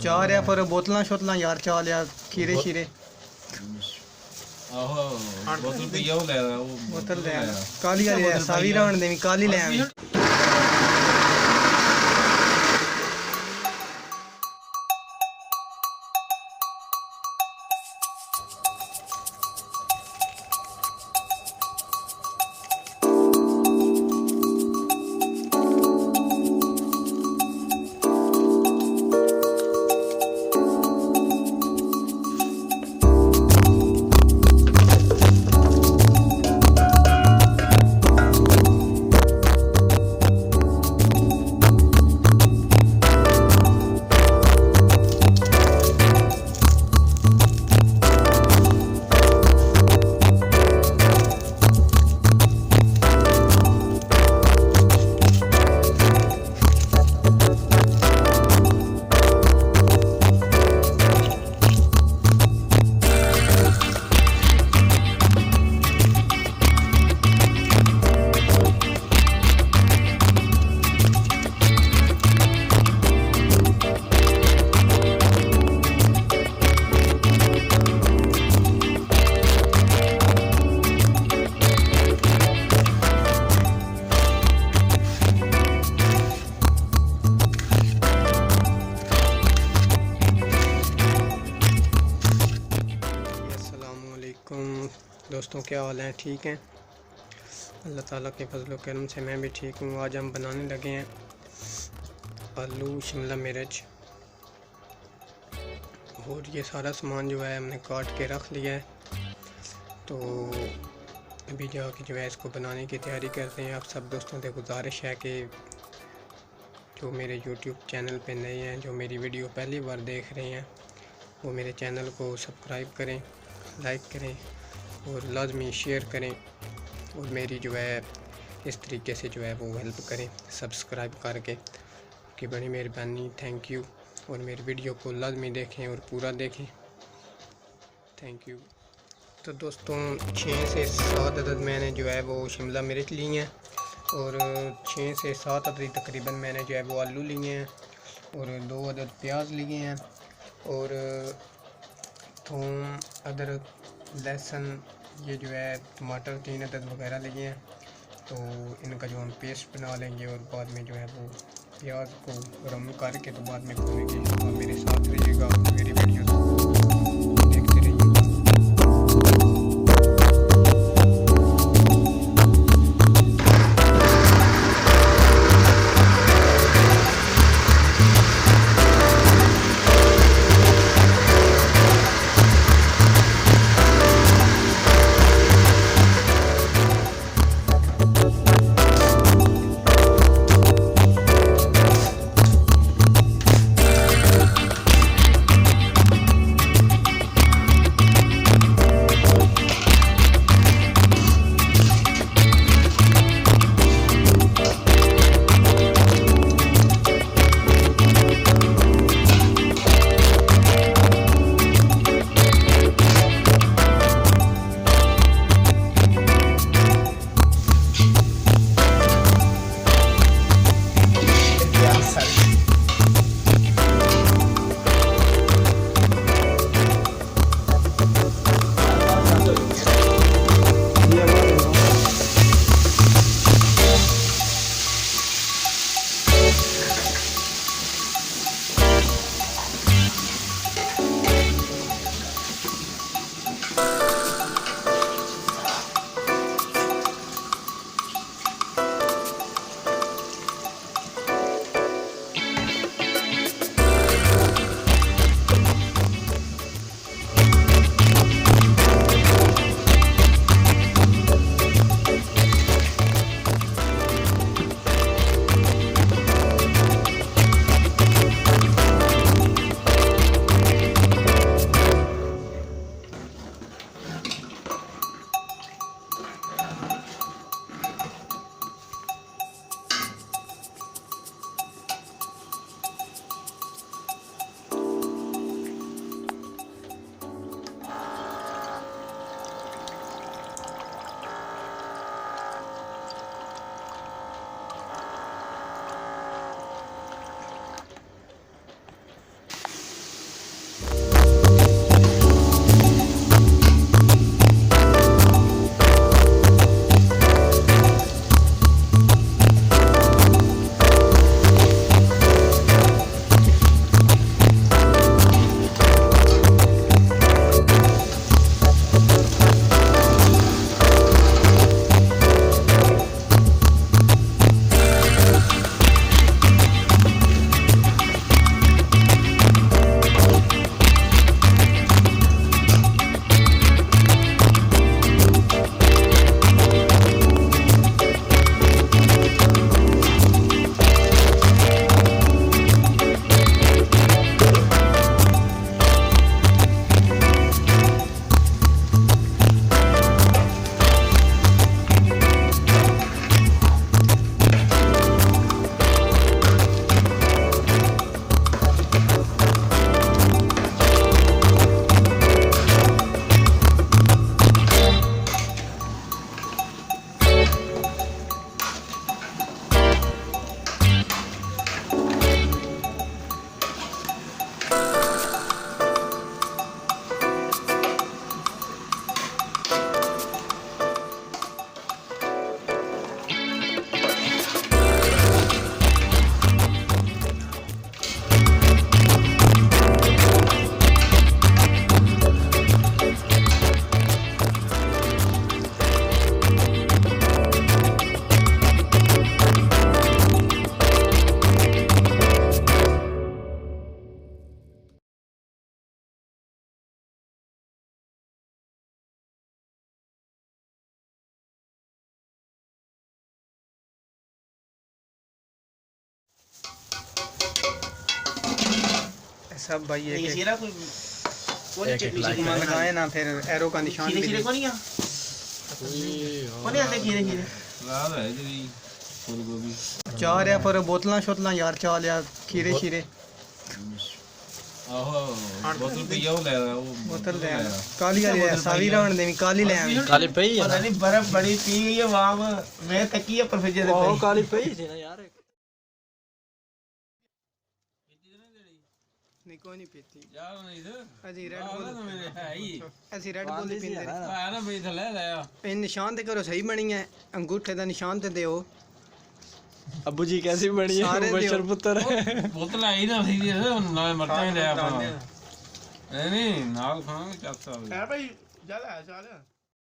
चाह रहा पर बोतल शोतल यार चाह लिया खीरे शीरे आहो बोतल पे यो ले रहा वो बोतल ले काली वाली है सावी रावण देवी काली ले आवी दोस्तों क्या हाल है ठीक हैं अल्लाह ताला के फजल करम से मैं भी ठीक हूँ। आज हम बनाने लगे हैं आलू शिमला मिर्च और ये सारा सामान जो है हमने काट के रख लिया है। तो अभी जाके जो है इसको बनाने की तैयारी करते हैं। आप सब दोस्तों से गुजारिश है कि जो मेरे YouTube चैनल पे नए हैं, जो मेरी वीडियो पहली बार देख रहे हैं, वो मेरे चैनल को सब्सक्राइब करें, लाइक करें और लाजमी शेयर करें और मेरी जो है इस तरीके से जो है वो हेल्प करें सब्सक्राइब करके कि बड़ी मेहरबानी, थैंक यू। और मेरी वीडियो को लाजमी देखें और पूरा देखें, थैंक यू। तो दोस्तों 6 से 7 अदद मैंने जो है वो शिमला मिर्च ली हैं और 6 से 7 अदद तकरीबन मैंने जो है वो आलू लिए हैं और 2 अदद प्याज लिए हैं और थूम, अदरक, लहसुन, ये जो है टमाटर 3 अदद वगैरह लिए हैं। तो इनका जो हम पेस्ट बना लेंगे और बाद में जो है वो प्याज को गर्म करके तो बाद में भूनेंगे। तो मेरे साथ रहिएगा, मेरी वीडियो देखते रहिए। सब भाई ये एक शीरा कोई चटनी से लगाए ना फिर एरो का निशान भी खीरे को नहीं आ कोनी आते खीरे ਰਾਹ ਹੈ ਜਿਹੜੀ ਫੁੱਲ ਗੋਭੀ चार या पर बोतलां शोतलां यार चाल या खीरे शीरे ਆਹੋ ਬੋਤਲ ਪਈ ਆ ਉਹ ਲੈ ਆ ਉਹ बोतल ले आना काली वाली है सावी रावण देवी काली ले आवी काली पई है पता नहीं बर्फ बड़ी पी गई है वहां मैं तकी है पर फ्रिज दे ओ काली पई थी ना यार नहीं कोई नहीं पीती ਯਾਰ ਨਹੀਂ ਇਧਰ अजी रेड ਆਹ बुल ਤਾਂ ਮੇਰੇ ਹੈ ਹੀ असी रेड बुल पींदे ਆਇਆ ਨਾ ਬਈ ਥੱਲੇ ਲੈ ਆ इन निशान ते करो सही बनी है अंगूठे दा निशान ते दियो अब्बू जी कैसी बनी है सारे बशर पुत्र ਬੋਤਲ ਆਈ ਨਾ ਸੀ ਨਾਲ ਮਰਚਾਂ ਲੈ ਆ ਨਹੀਂ ਨਾਲ ਖਾਵਾਂਗੇ ਚੱਲ है भाई ज्यादा है चल